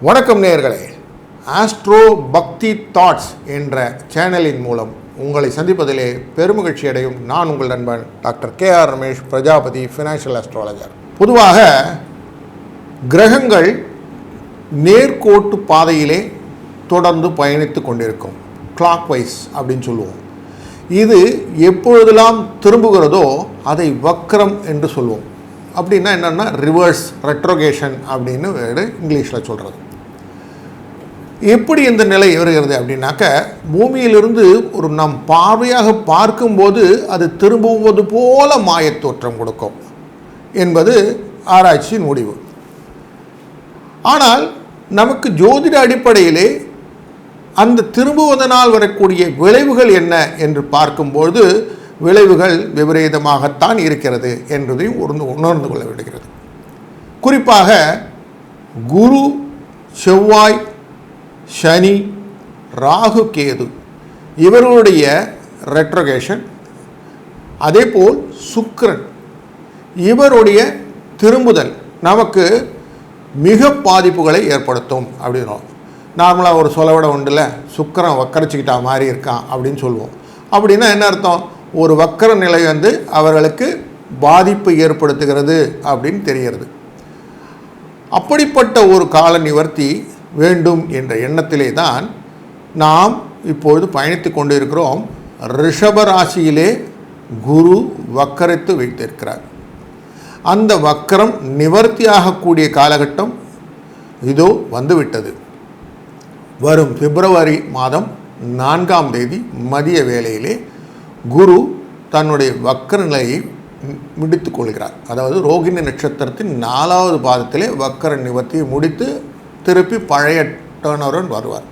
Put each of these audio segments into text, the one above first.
வணக்கம் நேயர்களே, ஆஸ்ட்ரோ பக்தி தாட்ஸ் என்ற சேனலின் மூலம் உங்களை சந்திப்பதிலே பெருமகிழ்ச்சி அடையும் நான் உங்கள் நண்பன் doctor KR Ramesh, Prajapati financial astrologer. பொதுவாக கிரகங்கள் நேர்கோட்டு பாதையிலே தொடர்ந்து பயணித்து கொண்டிருக்கும், கிளாக் வைஸ் அப்படின்னு சொல்லுவோம். இது எப்பொழுதெல்லாம் திரும்புகிறதோ அதை வக்ரம் என்று சொல்லுவோம். அப்படின்னா என்னென்னா ரிவர்ஸ், ரெட்ரோகேஷன் அப்படின்னு இங்கிலீஷில் சொல்கிறது. எப்படி இந்த நிலை வருகிறது அப்படின்னாக்க, பூமியிலிருந்து ஒரு நம் பார்வையாக பார்க்கும்போது அது திரும்புவது போல மாயத்தோற்றம் கொடுக்கும் என்பது ஆராய்ச்சியின் முடிவு. ஆனால் நமக்கு ஜோதிட அடிப்படையிலே அந்த திரும்புவதனால் வரக்கூடிய விளைவுகள் என்ன என்று பார்க்கும்போது விளைவுகள் விபரீதமாகத்தான் இருக்கிறது என்பதையும் உணர்ந்து கொள்ள விடுகிறது. குறிப்பாக குரு, செவ்வாய், சனி, ராகு, கேது இவர்களுடைய ரெட்ரோகேஷன், அதேபோல் சுக்கிரன் இவருடைய திரும்புதல் நமக்கு மிக பாதிப்புகளை ஏற்படுத்தும் அப்படின்றோம். நார்மலாக ஒரு சொலவிட உண்டுல, சுக்கிரன் வக்கரிச்சுக்கிட்டா மாதிரி இருக்கான் அப்படின்னு சொல்லுவோம். அப்படின்னா என்ன அர்த்தம்? ஒரு வக்கர நிலை அவர்களுக்கு பாதிப்பு ஏற்படுத்துகிறது அப்படின்னு தெரிகிறது. அப்படிப்பட்ட ஒரு கால நிவர்த்தி வேண்டும் என்ற எண்ணத்திலே தான் நாம் இப்பொழுது பயணித்து கொண்டு இருக்கிறோம். ரிஷபராசியிலே குரு வக்கரித்து வைத்திருக்கிறார். அந்த வக்கரம் நிவர்த்தியாகக்கூடிய காலகட்டம் இதோ வந்துவிட்டது. வரும் பிப்ரவரி மாதம் 4ஆம் தேதி மதிய வேளையிலே குரு தன்னுடைய வக்கர நிலையை முடித்து கொள்கிறார். அதாவது ரோகிணி நட்சத்திரத்தின் 4வது பாதத்திலே வக்கர நிவர்த்தியை முடித்து திருப்பி பழைய டர்னருடன் வருவார்.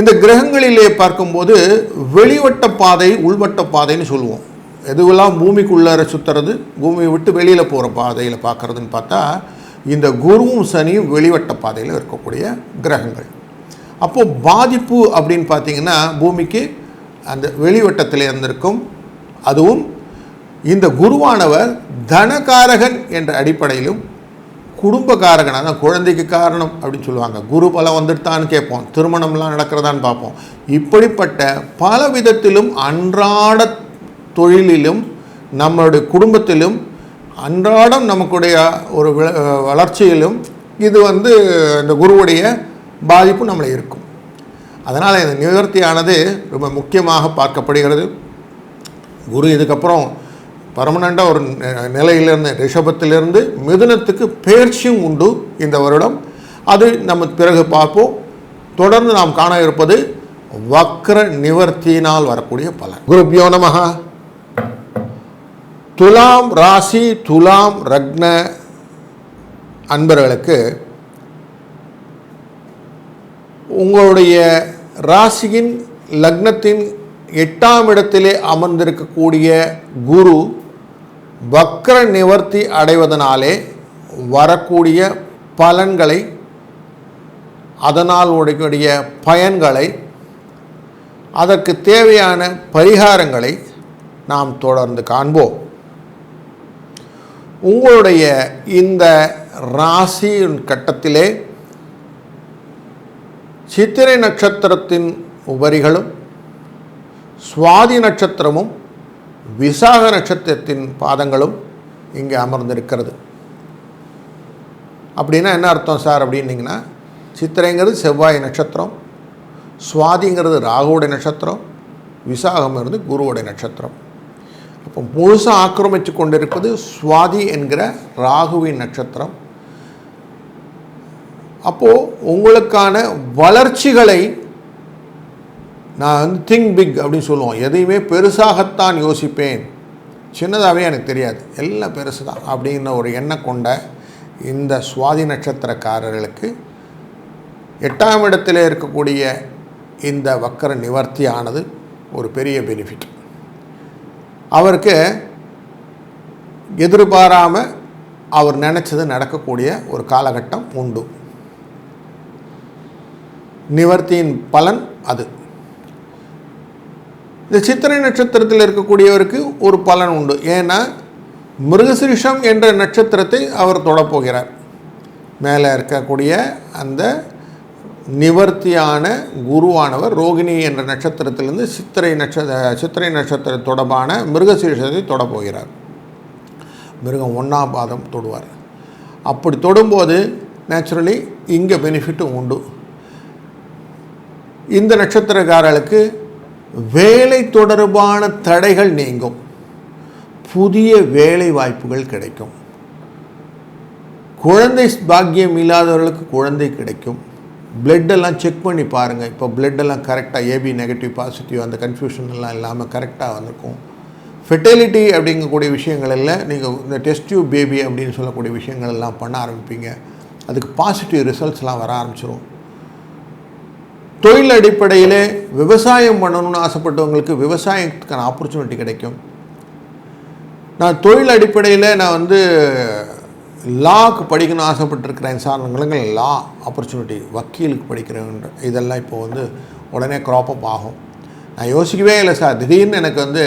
இந்த கிரகங்களிலே பார்க்கும்போது வெளிவட்ட பாதை, உள்வட்ட பாதைன்னு சொல்லுவோம். எதுவெல்லாம் பூமிக்குள்ளார சுற்றுறது, பூமியை விட்டு வெளியில் போகிற பாதையில் பார்க்குறதுன்னு பார்த்தா இந்த குருவும் சனியும் வெளிவட்ட பாதையில் இருக்கக்கூடிய கிரகங்கள். அப்போது பாதிப்பு அப்படின்னு பார்த்திங்கன்னா பூமிக்கு அந்த வெளிவட்டத்தில் இருந்திருக்கும். அதுவும் இந்த குருவானவர் தனகாரகன் என்ற அடிப்படையிலும் குடும்பக்காரகன், அதான் குழந்தைக்கு காரணம் அப்படின்னு சொல்லுவாங்க. குரு பலம் வந்துட்டான்னு கேட்போம், திருமணம்லாம் நடக்கிறதான்னு பார்ப்போம். இப்படிப்பட்ட பல விதத்திலும் அன்றாட தொழிலிலும் நம்மளுடைய குடும்பத்திலும் அன்றாடம் நமக்குடைய ஒரு வளர்ச்சியிலும் இது இந்த குருவுடைய பாதிப்பு நம்மளை இருக்கும். அதனால் இந்த நிவர்த்தியானது ரொம்ப முக்கியமாக பார்க்கப்படுகிறது. குரு இதுக்கப்புறம் பர்மனெண்ட்டாக ஒரு நிலையிலிருந்து, ரிஷபத்திலிருந்து மிதுனத்துக்கு பெயர்ச்சியும் உண்டு இந்த வருடம். அது நம்ம பிறகு பார்ப்போம். தொடர்ந்து நாம் காண இருப்பது வக்ர நிவர்த்தியினால் வரக்கூடிய பலன். குருப்யோ நமஹ. துலாம் ராசி, துலாம் ரக்ன அன்பர்களுக்கு உங்களுடைய ராசியின் லக்னத்தின் 8ஆம் இடத்திலே அமர்ந்திருக்கக்கூடிய குரு வக்ர நிவர்த்தி அடைவதனாலே வரக்கூடிய பலன்களை, அதனால் உடைய பயன்களை, அதற்கு தேவையான பரிகாரங்களை நாம் தொடர்ந்து காண்போம். உங்களுடைய இந்த ராசியின் கட்டத்திலே சித்திரை நட்சத்திரத்தின் உபரிகளும், சுவாதி நட்சத்திரமும், விசாக நட்சத்திரத்தின் பாதங்களும் இங்கே அமர்ந்திருக்கிறது. அப்படின்னா என்ன அர்த்தம் சார் அப்படின்னிங்கன்னா, சித்திரைங்கிறது செவ்வாய் நட்சத்திரம், சுவாதிங்கிறது ராகுவோடைய நட்சத்திரம், விசாகம்ங்கிறது குருவோடைய நட்சத்திரம். அப்போ முழுசாக ஆக்கிரமித்து கொண்டிருப்பது சுவாதி என்கிற ராகுவின் நட்சத்திரம். அப்போது உங்களுக்கான வளர்ச்சிகளை, நான் திங்க் பிக் அப்படின்னு சொல்லுவோம், எதையுமே பெருசாகத்தான் யோசிப்பேன், சின்னதாகவே எனக்கு தெரியாது, எல்லாம் பெருசு தான் அப்படிங்கிற ஒரு எண்ணம் கொண்ட இந்த சுவாதி நட்சத்திரக்காரர்களுக்கு 8ஆம் இடத்தில் இருக்கக்கூடிய இந்த வக்கர நிவர்த்தியானது ஒரு பெரிய பெனிஃபிட். அவருக்கு எதிர்பாராமல் அவர் நினச்சது நடக்கக்கூடிய ஒரு காலகட்டம் உண்டு. நிவர்த்தியின் பலன் அது. இந்த சித்திரை நட்சத்திரத்தில் இருக்கக்கூடியவருக்கு ஒரு பலன் உண்டு. ஏன்னா மிருகசிரிஷம் என்ற நட்சத்திரத்தை அவர் தொடப்போகிறார். மேலே இருக்கக்கூடிய அந்த நிவர்த்தியான குருவானவர் ரோகிணி என்ற நட்சத்திரத்திலிருந்து சித்திரை நட்சத்திர தொடர்பான மிருகசீரிஷத்தை தொடப்போகிறார். மிருகம் 1ஆம் பாதம் தொடுவார். அப்படி தொடும்போது நேச்சுரலி இங்கே பெனிஃபிட்டும் உண்டு. இந்த நட்சத்திரக்காரர்களுக்கு வேலை தொடர்பான தடைகள் நீங்கும், புதிய வேலை வாய்ப்புகள் கிடைக்கும், குழந்தை பாக்கியம் இல்லாதவர்களுக்கு குழந்தை கிடைக்கும். பிளட்டெல்லாம் செக் பண்ணி பாருங்கள். இப்போ பிளட்டெல்லாம் கரெக்டாக ஏபி நெகட்டிவ் பாசிட்டிவ் அந்த கன்ஃபியூஷன்லாம் இல்லாமல் கரெக்டாக வந்திருக்கும். ஃபெர்டிலிட்டி அப்படிங்கக்கூடிய விஷயங்களில் நீங்கள் இந்த டெஸ்ட் டியூப் பேபி அப்படின்னு சொல்லக்கூடிய விஷயங்கள் எல்லாம் பண்ண ஆரம்பிப்பீங்க. அதுக்கு பாசிட்டிவ் ரிசல்ட்ஸ்லாம் வர ஆரம்பிச்சிடும். தொழில் அடிப்படையில் விவசாயம் பண்ணணும்னு ஆசைப்பட்டவங்களுக்கு விவசாயத்துக்கான ஆப்பர்ச்சுனிட்டி கிடைக்கும். நான் தொழில் அடிப்படையில் நான் லாக்கு படிக்கணும்னு ஆசைப்பட்டிருக்கிறேன் சார்ந்தவங்களுக்கு லா ஆப்பர்ச்சுனிட்டி, வக்கீலுக்கு படிக்கிறவங்க இதெல்லாம் இப்போ உடனே க்ராப்பப் ஆகும். நான் யோசிக்கவே இல்லை சார், திடீர்னு எனக்கு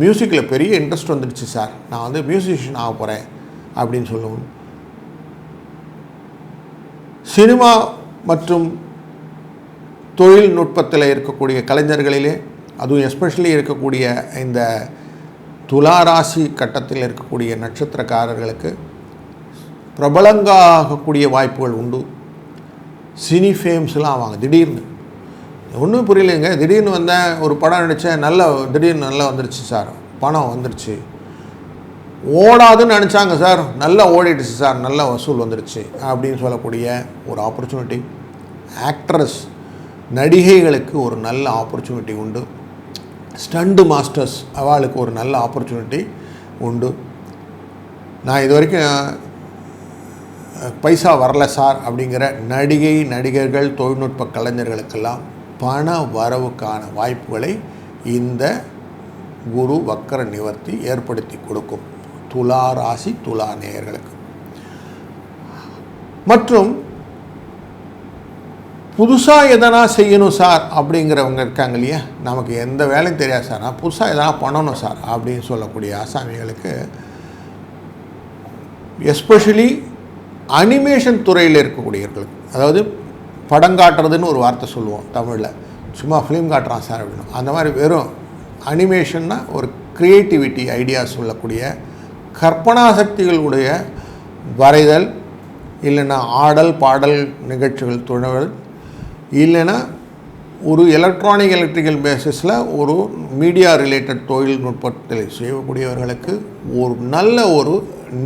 மியூசிக்கில் பெரிய இன்ட்ரெஸ்ட் வந்துடுச்சு சார், நான் மியூசிஷியன் ஆக போகிறேன் அப்படின்னு சொல்லுவோம். சினிமா மற்றும் தொழில்நுட்பத்தில் இருக்கக்கூடிய கலைஞர்களிலே அதுவும் எஸ்பெஷலி இருக்கக்கூடிய இந்த துளாராசி கட்டத்தில் இருக்கக்கூடிய நட்சத்திரக்காரர்களுக்கு பிரபலங்காகக்கூடிய வாய்ப்புகள் உண்டு. சினி ஃபேம்ஸ்லாம் ஆவாங்க. திடீர்னு ஒன்றும் புரியலைங்க, திடீர்னு வந்தேன், ஒரு படம் நடித்தேன், திடீர்னு நல்லா வந்துடுச்சு சார், பணம் வந்துடுச்சு. ஓடாதுன்னு நினச்சாங்க சார், நல்லா ஓடிடுச்சு சார், நல்ல வசூல் வந்துடுச்சு அப்படின்னு சொல்லக்கூடிய ஒரு ஆப்பர்ச்சுனிட்டி. ஆக்ட்ரஸ் நடிகைகளுக்கு ஒரு நல்ல ஆப்பர்ச்சுனிட்டி உண்டு. ஸ்டண்டு மாஸ்டர்ஸ் அவளுக்கு ஒரு நல்ல ஆப்பர்ச்சுனிட்டி உண்டு. நான் இது வரைக்கும் பைசா வரல சார் அப்படிங்கிற நடிகர்கள் தொழில்நுட்ப கலைஞர்களுக்கெல்லாம் பண வரவுக்கான வாய்ப்புகளை இந்த குரு வக்கர நிவர்த்தி ஏற்படுத்தி கொடுக்கும் துலா ராசி துலா நேயர்களுக்கு. மற்றும் புதுசாக எதனா செய்யணும் சார் அப்படிங்கிறவங்க இருக்காங்க இல்லையா, நமக்கு எந்த வேலையும் தெரியாது சார், நான் புதுசாக எதனா பண்ணணும் சார் அப்படின்னு சொல்லக்கூடிய ஆசாமிகளுக்கு, எஸ்பெஷலி அனிமேஷன் துறையில் இருக்கக்கூடியவர்களுக்கு, அதாவது படம் காட்டுறதுன்னு ஒரு வார்த்தை சொல்லுவோம் தமிழில், சும்மா ஃபிலிம் காட்டுறான் சார் அப்படின்னு, அந்த மாதிரி வெறும் அனிமேஷன்னா ஒரு க்ரியேட்டிவிட்டி ஐடியாஸ் சொல்லக்கூடிய கற்பனா சக்திகளுடைய வரைதல், இல்லைன்னா ஆடல் பாடல் நிகழ்ச்சிகள் துணவல், இல்லைன்னா ஒரு எலக்ட்ரிக்கல் பேசிஸில் ஒரு மீடியா ரிலேட்டட் தொழில்நுட்பத்தில் செய்யக்கூடியவர்களுக்கு ஒரு நல்ல ஒரு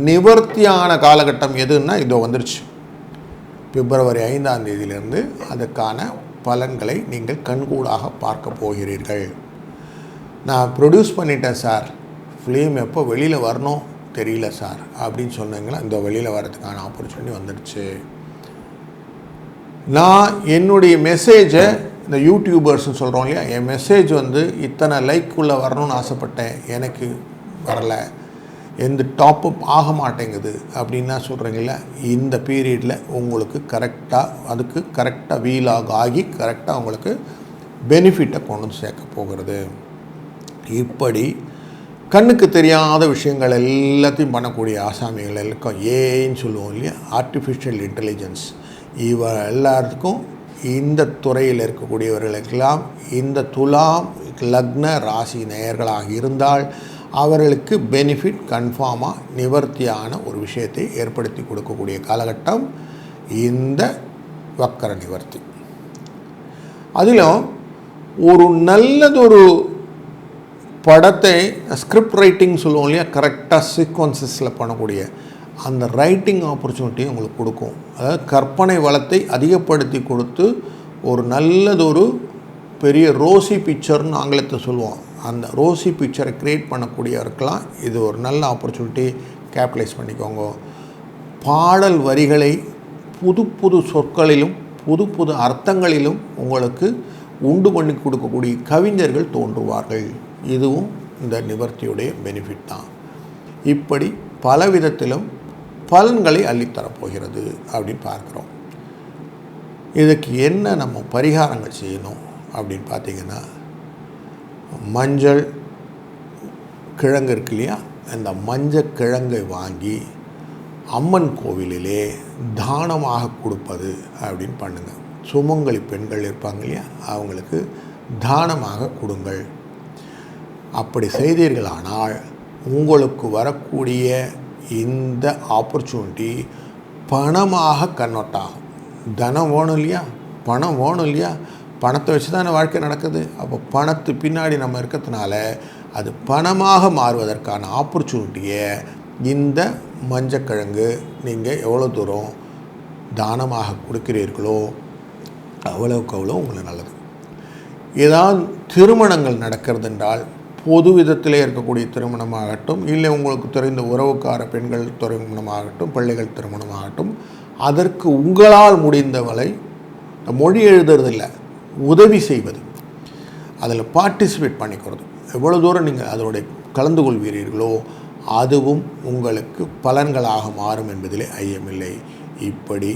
நிவர்த்தியான காலகட்டம் எதுன்னா இதோ வந்துருச்சு. பிப்ரவரி 5ஆம் தேதியிலிருந்து அதுக்கான பலன்களை நீங்கள் கண்கூடாக பார்க்க போகிறீர்கள். நான் ப்ரொடியூஸ் பண்ணிட்டேன் சார், ஃபிலிம் எப்போ வெளியில் வரணும் தெரியல சார் அப்படின்னு சொன்னீங்களா, இந்த வெளியில் வரதுக்கான ஆப்பர்ச்சுனிட்டி வந்துடுச்சு. நான் என்னுடைய மெசேஜை இந்த யூடியூபர்ஸ்ன்னு சொல்கிறோம் இல்லையா, என் மெசேஜ் இத்தனை லைக்குள்ளே வரணும்னு ஆசைப்பட்டேன், எனக்கு வரலை, எந்த டாப்அப் ஆக மாட்டேங்குது அப்படின்னா சொல்கிறீங்கள, இந்த பீரியடில் உங்களுக்கு அதுக்கு கரெக்டாக வீலாக் ஆகி கரெக்டாக உங்களுக்கு பெனிஃபிட்டை கொண்டு சேர்க்க போகிறது. இப்படி கண்ணுக்கு தெரியாத விஷயங்கள் எல்லாத்தையும் பண்ணக்கூடிய ஆசாமிகள் எல்லாம் ஏன்னு சொல்லுவோம் இல்லையா, ஆர்டிஃபிஷியல் இன்டெலிஜென்ஸ், எல்லாத்துக்கும் இந்த துறையில் இருக்கக்கூடியவர்களுக்கெல்லாம் இந்த துலாம் லக்ன ராசி நேயர்களாக இருந்தால் அவர்களுக்கு பெனிஃபிட் கன்ஃபார்மாக நிவர்த்தியான ஒரு விஷயத்தை ஏற்படுத்தி கொடுக்கக்கூடிய காலகட்டம் இந்த வக்கர நிவர்த்தி. அதிலும் ஒரு நல்லதொரு படத்தை ஸ்கிரிப்ட் ரைட்டிங் சொல்லுவோம் இல்லையா, கரெக்டாக சீக்வன்சஸில் பண்ணக்கூடிய அந்த ரைட்டிங் ஆப்பர்ச்சுனிட்டியும் உங்களுக்கு கொடுக்கும். அதாவது கற்பனை வளத்தை அதிகப்படுத்தி கொடுத்து ஒரு நல்லதொரு பெரிய ரோசி பிக்சர்னு ஆங்கிலத்தை சொல்லுவோம், அந்த ரோசி பிக்சரை க்ரியேட் பண்ணக்கூடியவருக்கெல்லாம் இது ஒரு நல்ல ஆப்பர்ச்சுனிட்டி, கேபிட்டலைஸ் பண்ணிக்கோங்க. பாடல் வரிகளை புது புது சொற்களிலும் புது புது அர்த்தங்களிலும் உங்களுக்கு உண்டு பண்ணி கொடுக்கக்கூடிய கவிஞர்கள் தோன்றுவார்கள். இதுவும் இந்த நிவர்த்தியுடைய பெனிஃபிட் தான். இப்படி பல விதத்திலும் பலன்களை அள்ளித்தரப்போகிறது அப்படின்னு பார்க்குறோம். இதுக்கு என்ன நம்ம பரிகாரங்கள் செய்யணும் அப்படின்னு பார்த்திங்கன்னா, மஞ்சள் கிழங்கு இருக்கு இல்லையா, அந்த மஞ்சள் கிழங்கை வாங்கி அம்மன் கோவிலிலே தானமாக கொடுப்பது அப்படின்னு பண்ணுங்கள். சுமங்கலி பெண்கள் இருப்பாங்க இல்லையா, அவங்களுக்கு தானமாக கொடுங்கள். அப்படி செய்தீர்களானால் உங்களுக்கு வரக்கூடிய இந்த ஆப்பர்ச்சுனிட்டி பணமாக கன்வெர்ட் ஆகும். தனம் வேணும் இல்லையா, பணம் வேணும் இல்லையா, பணத்தை வச்சு தான் வாழ்க்கை நடக்குது. அப்போ பணத்து பின்னாடி நம்ம இருக்கிறதுனால அது பணமாக மாறுவதற்கான ஆப்பர்ச்சுனிட்டியை இந்த மஞ்சக்கிழங்கு நீங்கள் எவ்வளோ தூரம் தானமாக கொடுக்கிறீர்களோ அவ்வளவுக்கு அவ்வளோ உங்களுக்கு நல்லது. ஏதாவது திருமணங்கள் நடக்கிறது என்றால் பொது விதத்திலே இருக்கக்கூடிய திருமணமாகட்டும், இல்லை உங்களுக்கு தெரிந்த உறவுக்கார பெண்கள் திருமணமாகட்டும், பிள்ளைகள் திருமணமாகட்டும், அதற்கு உங்களால் முடிந்தவரை மொழி எழுதுறதில்லை, உதவி செய்வது, அதில் பார்ட்டிசிபேட் பண்ணிக்கிறது, எவ்வளோ தூரம் நீங்கள் அதோடைய கலந்து கொள்வீர்களோ அதுவும் உங்களுக்கு பலன்களாக மாறும் என்பதிலே ஐயமில்லை. இப்படி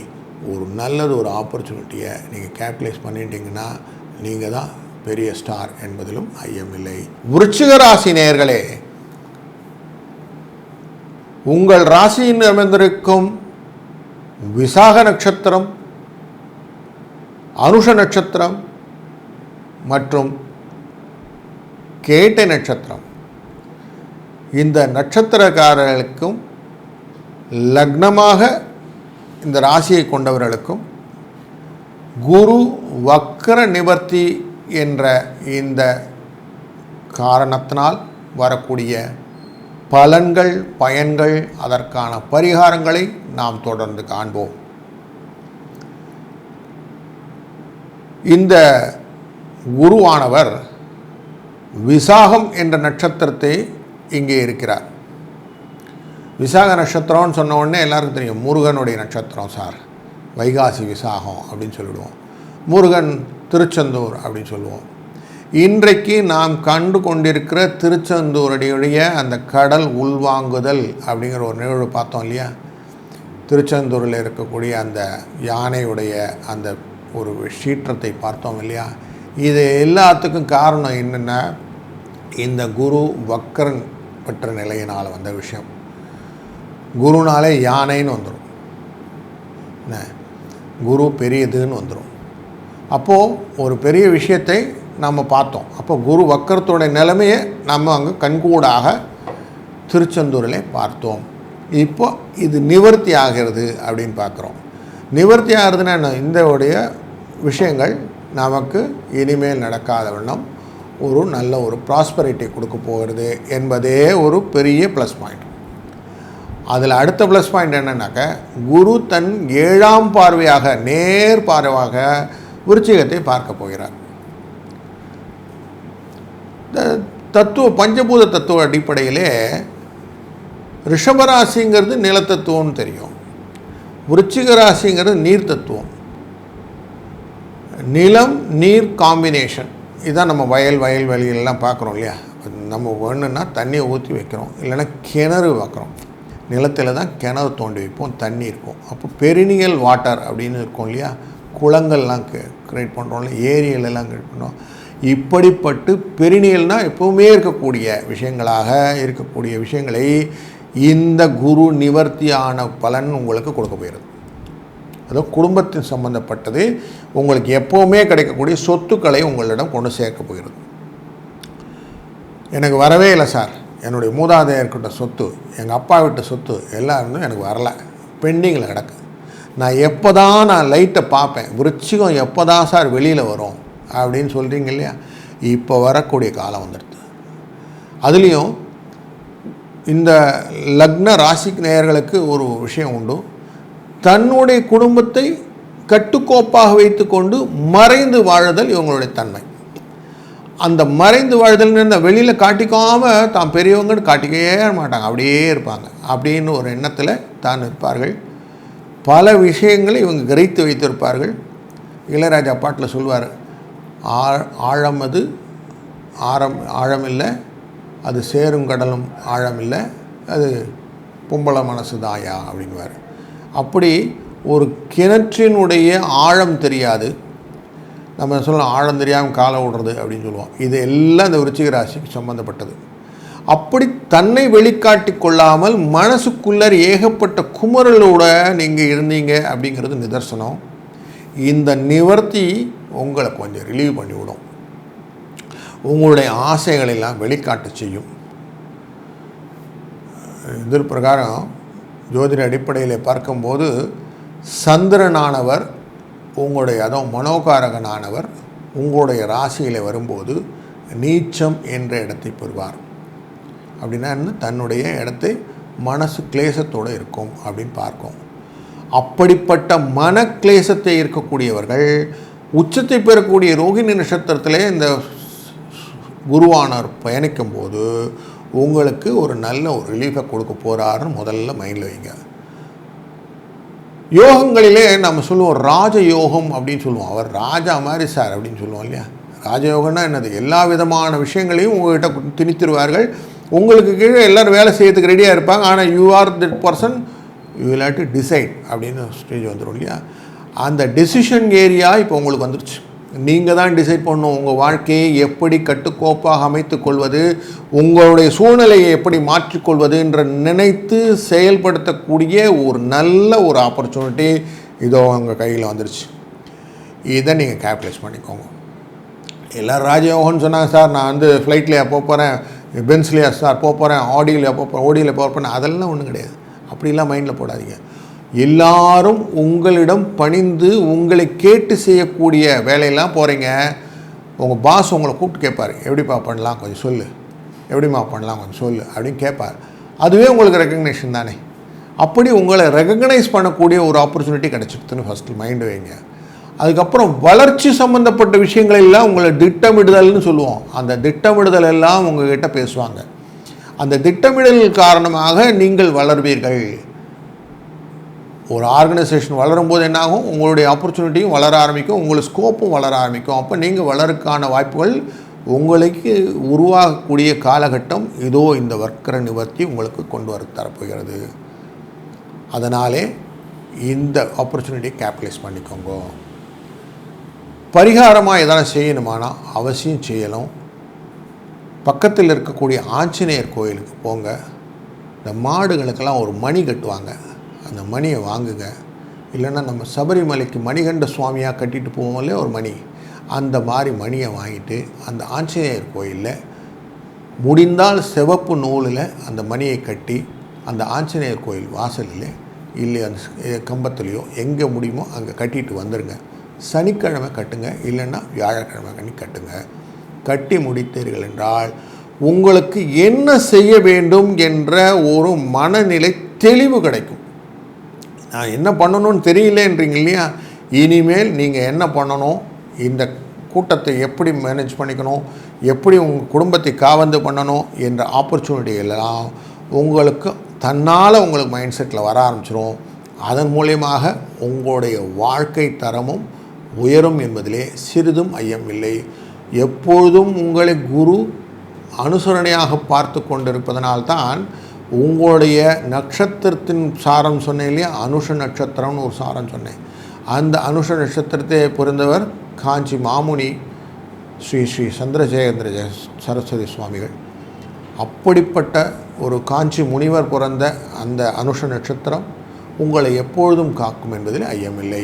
ஒரு நல்லது ஒரு ஆப்பர்ச்சுனிட்டியை நீங்கள் கேபிட்டலைஸ் பண்ணிட்டீங்கன்னா நீங்கள் தான் பெரிய ஸ்டார் என்பதிலும் ஐயமில்லை. விருச்சிக ராசி நேயர்களே, உங்கள் ராசியின் அமர்ந்திருக்கும் விசாக நட்சத்திரம், அனுஷ நட்சத்திரம் மற்றும் கேட்டை நட்சத்திரம், இந்த நட்சத்திரக்காரர்களுக்கும் லக்னமாக இந்த ராசியை கொண்டவர்களுக்கும் குரு வக்ர நிவர்த்தி என்ற இந்த காரணத்தினால் வரக்கூடிய பலன்கள், பயன்கள், அதற்கான பரிகாரங்களை நாம் தொடர்ந்து காண்போம். இந்த குருவானவர் விசாகம் என்ற நட்சத்திரத்தை இங்கே இருக்கிறார். விசாக நட்சத்திரம்னு சொன்ன உடனே எல்லாருக்கும் தெரியும், முருகனுடைய நட்சத்திரம் சார், வைகாசி விசாகம் அப்படின்னு சொல்லிவிடுவோம். முருகன் திருச்செந்தூர் அப்படின்னு சொல்லுவோம். இன்றைக்கு நாம் கண்டு கொண்டிருக்கிற திருச்செந்தூருடைய அந்த கடல் உள்வாங்குதல் அப்படிங்கிற ஒரு நிகழ்வு பார்த்தோம் இல்லையா. திருச்செந்தூரில் இருக்கக்கூடிய அந்த யானையுடைய அந்த ஒரு சீற்றத்தை பார்த்தோம் இல்லையா. இது எல்லாத்துக்கும் காரணம் என்னென்னா, இந்த குரு வக்கரன் பெற்ற நிலையினால் வந்த விஷயம். குருனாலே யானைன்னு வந்துடும், என்ன குரு பெரியதுன்னு வந்துடும். அப்போது ஒரு பெரிய விஷயத்தை நம்ம பார்த்தோம். அப்போ குரு வக்கரத்தோட நிலைமையை நம்ம அங்கே கண்கூடாக திருச்செந்தூரில் பார்த்தோம். இப்போ இது நிவர்த்தி ஆகிறது அப்படின்னு பார்க்குறோம். நிவர்த்தி ஆகிறதுனா என்ன, இந்த உடைய விஷயங்கள் நமக்கு இனிமேல் நடக்காத வண்ணம் ஒரு நல்ல ஒரு ப்ராஸ்பரிட்டி கொடுக்க போகிறது என்பதே ஒரு பெரிய ப்ளஸ் பாயிண்ட். அதில் அடுத்த ப்ளஸ் பாயிண்ட் என்னன்னாக்க, குரு தன் 7ஆம் பார்வையாக நேர் பார்வையாக விருச்சிகத்தை பார்க்க போகிறார். தத்துவ பஞ்சபூத தத்துவ அடிப்படையிலே ரிஷபராசிங்கிறது நிலத்தத்துவம்னு தெரியும், விருச்சிக ராசிங்கிறது நீர் தத்துவம். நிலம் நீர் காம்பினேஷன் இதுதான் நம்ம வயல்வெளியெல்லாம் பார்க்குறோம் இல்லையா. நம்ம வேணுன்னா தண்ணியை ஊற்றி வைக்கிறோம், இல்லைன்னா கிணறு வைக்கிறோம். நிலத்தில் தான் கிணறு தோண்டி வைப்போம், தண்ணி இருக்கும். அப்போ பெரினியல் வாட்டர் அப்படின்னு இருக்கும் இல்லையா, குளங்கள்லாம் கிரியேட் பண்ணுறோம்ல, ஏரியலெல்லாம் கிரியேட் பண்ணுறோம். இப்படிப்பட்டு பெரினியல்னால் எப்போவுமே இருக்கக்கூடிய விஷயங்களாக இருக்கக்கூடிய விஷயங்களை இந்த குரு நிவர்த்தியான பலன் உங்களுக்கு கொடுக்க போகிறது. அதோ குடும்பத்தின் சம்பந்தப்பட்டது உங்களுக்கு எப்போவுமே கிடைக்கக்கூடிய சொத்துக்களை உங்களிடம் கொண்டு சேர்க்க போகிறது. எனக்கு வரவே இல்லை சார், என்னுடைய மூதாதையர்கிட்ட சொத்து, எங்கள் அப்பா வீட்டு சொத்து எல்லாம் இருந்தும் எனக்கு வரலை, பெண்டிங்கில் கிடக்கு. நான் லைட்டை பார்ப்பேன், விருச்சிகம் எப்போ தான் சார் வெளியில் வரும் அப்படின்னு சொல்கிறீங்க இல்லையா. இப்போ வரக்கூடிய காலம் வந்துடுது. அதுலேயும் இந்த லக்ன ராசிக்கு நேயர்களுக்கு ஒரு விஷயம் உண்டு. தன்னுடைய குடும்பத்தை கட்டுக்கோப்பாக வைத்து கொண்டு மறைந்து வாழுதல் இவங்களுடைய தன்மை. அந்த மறைந்து வாழ்தல்னு வெளியில் காட்டிக்காமல் தான் பெரியவங்கன்னு காட்டிக்கவே மாட்டாங்க, அப்படியே இருப்பாங்க. அப்படின்னு ஒரு எண்ணத்தில் தான் இருப்பார்கள். பல விஷயங்களை இவங்க கிரகித்து வைத்திருப்பார்கள். இளையராஜா பாட்டில் சொல்வார், ஆழமது ஆழமில்லை, அது சேரும் கடலும் ஆழமில்லை, அது பொம்பளை மனசு தாயா அப்படின்வார். அப்படி ஒரு கிணற்றினுடைய ஆழம் தெரியாது, நம்ம சொல்லலாம் ஆழம் தெரியாமல் காலை விடுறது அப்படின்னு சொல்லுவோம். இது எல்லாம் இந்த விருச்சிக ராசிக்கு சம்மந்தப்பட்டது. அப்படி தன்னை வெளிக்காட்டி கொள்ளாமல் மனசுக்குள்ளர் ஏகப்பட்ட குமரலோட நீங்கள் இருந்தீங்க அப்படிங்கிறது நிதர்சனம். இந்த நிவர்த்தி உங்களை கொஞ்சம் ரிலீவ் பண்ணிவிடும், உங்களுடைய ஆசைகளெல்லாம் வெளிக்காட்ட செய்யும். இதன் பிரகாரம் ஜோதிட அடிப்படையில் பார்க்கும்போது சந்திரனானவர் உங்களுடைய அதுவும் மனோகாரகனானவர் உங்களுடைய ராசியில் வரும்போது நீச்சம் என்ற இடத்தை பெறுவார். அப்படின்னா என்ன, தன்னுடைய இடத்தை மனசு கிளேசத்தோடு இருக்கும் அப்படின்னு பார்க்கும். அப்படிப்பட்ட மன கிளேசத்தை இருக்கக்கூடியவர்கள் உச்சத்தை பெறக்கூடிய ரோகிணி நட்சத்திரத்திலே இந்த குருவானவர் பயணிக்கும் போது உங்களுக்கு ஒரு நல்ல ஒரு ரிலீஃபை கொடுக்க போகிறாருன்னு முதல்ல மைண்டில் வைங்க. யோகங்களிலே நம்ம சொல்லுவோம் ராஜயோகம் அப்படின்னு சொல்லுவோம். அவர் ராஜா மாதிரி சார் அப்படின்னு சொல்லுவோம் இல்லையா. ராஜயோகம்னா என்னது, எல்லா விதமான விஷயங்களையும் உங்கள்கிட்ட திணித்திருவார்கள். உங்களுக்கு கீழே எல்லோரும் வேலை செய்யறதுக்கு ரெடியாக இருப்பாங்க. ஆனால் you are that person, you will have to decide அப்படின்னு ஸ்டேஜ் வந்துடும் இல்லையா. அந்த டெசிஷன் ஏரியா இப்போ உங்களுக்கு வந்துருச்சு. நீங்கள் தான் டிசைட் பண்ணணும் உங்கள் வாழ்க்கையை எப்படி கட்டுக்கோப்பாக அமைத்து கொள்வது, உங்களுடைய சூழ்நிலையை எப்படி மாற்றிக்கொள்வதுன்ற நினைத்து செயல்படுத்தக்கூடிய ஒரு நல்ல ஒரு ஆப்பர்ச்சுனிட்டி இதோ உங்கள் கையில் வந்துருச்சு. இதை நீங்கள் கேபிட்டலைஸ் பண்ணிக்கோங்க. எல்லோரும் ராஜயோகம்னு சொன்னாங்க சார், நான் வந்து ஃப்ளைட்லையா போக போகிறேன், பென்ஸ்லையா சார் போக போகிறேன், ஆடியில் போக போகிறேன், ஓடியில் போக போகிறேன், அதெல்லாம் ஒன்றும் கிடையாது. அப்படிலாம் மைண்டில் போடாதீங்க. எல்லாரும் உங்களிடம் பணிந்து உங்களை கேட்டு செய்யக்கூடிய வேலையெல்லாம் போகிறீங்க. உங்கள் பாஸ் உங்களை கூப்பிட்டு கேட்பார், எப்படிப்பா பண்ணலாம் கொஞ்சம் சொல்லு, எப்படிமா பண்ணலாம் கொஞ்சம் சொல்லு அப்படின்னு கேட்பார். அதுவே உங்களுக்கு ரெக்கக்னேஷன் தானே. அப்படி உங்களை ரெக்கக்னைஸ் பண்ணக்கூடிய ஒரு ஆப்பர்ச்சுனிட்டி கிடச்சிருக்குன்னு ஃபஸ்ட்டு மைண்டு வைங்க. அதுக்கப்புறம் வளர்ச்சி சம்மந்தப்பட்ட விஷயங்கள் எல்லாம் உங்களை திட்டமிடுதல்னு சொல்லுவோம். அந்த திட்டமிடுதல் எல்லாம் உங்கள்கிட்ட பேசுவாங்க. அந்த திட்டமிடல் காரணமாக நீங்கள் வளர்வீர்கள். ஒரு ஆர்கனைசேஷன் வளரும்போது என்னாகும், உங்களுடைய ஆப்பர்ச்சுனிட்டியும் வளர ஆரம்பிக்கும், உங்களுக்கு ஸ்கோப்பும் வளர ஆரம்பிக்கும். அப்போ நீங்கள் வளருக்கான வாய்ப்புகள் உங்களுக்கு உருவாகக்கூடிய காலகட்டம் இதோ இந்த வர்க்கர நிவர்த்தி உங்களுக்கு கொண்டு வர தரப்போகிறது. அதனாலே இந்த ஆப்பர்ச்சுனிட்டியை கேபிட்டலைஸ் பண்ணிக்கோங்க. பரிகாரமாக எதனா செய்யணுமானா அவசியம் செய்யணும். பக்கத்தில் இருக்கக்கூடிய ஆஞ்சநேயர் கோயிலுக்கு போங்க. இந்த மாடுகளுக்கெல்லாம் ஒரு மணி கட்டுவாங்க, அந்த மணியை வாங்குங்க. இல்லைன்னா நம்ம சபரிமலைக்கு மணிகண்ட சுவாமியாக கட்டிட்டு போவோம்ல ஒரு மணி, அந்த மாதிரி மணியை வாங்கிட்டு அந்த ஆஞ்சநேயர் கோயிலில் முடிந்தால் சிவப்பு நூலில் அந்த மணியை கட்டி அந்த ஆஞ்சநேயர் கோயில் வாசலில் இல்லை அந்த கம்பத்துலேயோ எங்கே முடியுமோ அங்கே கட்டிட்டு வந்துடுங்க. சனிக்கிழமை கட்டுங்க, இல்லைன்னா வியாழக்கிழமை கட்டுங்க. கட்டி முடித்தீர்கள் என்றால் உங்களுக்கு என்ன செய்ய வேண்டும் என்ற ஒரு மனநிலை தெளிவு கிடைக்கும். நான் என்ன பண்ணணும்னு தெரியலேன்றீங்க இல்லையா, இனிமேல் நீங்கள் என்ன பண்ணணும், இந்த கூட்டத்தை எப்படி மேனேஜ் பண்ணிக்கணும், எப்படி உங்கள் குடும்பத்தை காவந்து பண்ணணும் என்ற ஆப்பர்ச்சுனிட்டி எல்லாம் உங்களுக்கு தன்னால் உங்களுக்கு மைண்ட் செட்டில் வர ஆரம்பிச்சிடும். அதன் மூலியமாக உங்களுடைய வாழ்க்கை தரமும் உயரும் என்பதிலே சிறிதும் ஐயம் இல்லை. எப்பொழுதும் உங்களை குரு அனுசரணையாக பார்த்து கொண்டிருப்பதனால்தான் உங்களுடைய நட்சத்திரத்தின் சாரம் சொன்னேன் இல்லையா, அனுஷ நட்சத்திரம்னு ஒரு சாரம் சொன்னேன். அந்த அனுஷ நட்சத்திரத்தை பிறந்தவர் காஞ்சி மாமுனி ஸ்ரீ ஸ்ரீ சந்திரசேகர சரஸ்வதி சுவாமிகள். அப்படிப்பட்ட ஒரு காஞ்சி முனிவர் பிறந்த அந்த அனுஷ நட்சத்திரம் உங்களை எப்பொழுதும் காக்கும் என்பதில் ஐயமில்லை.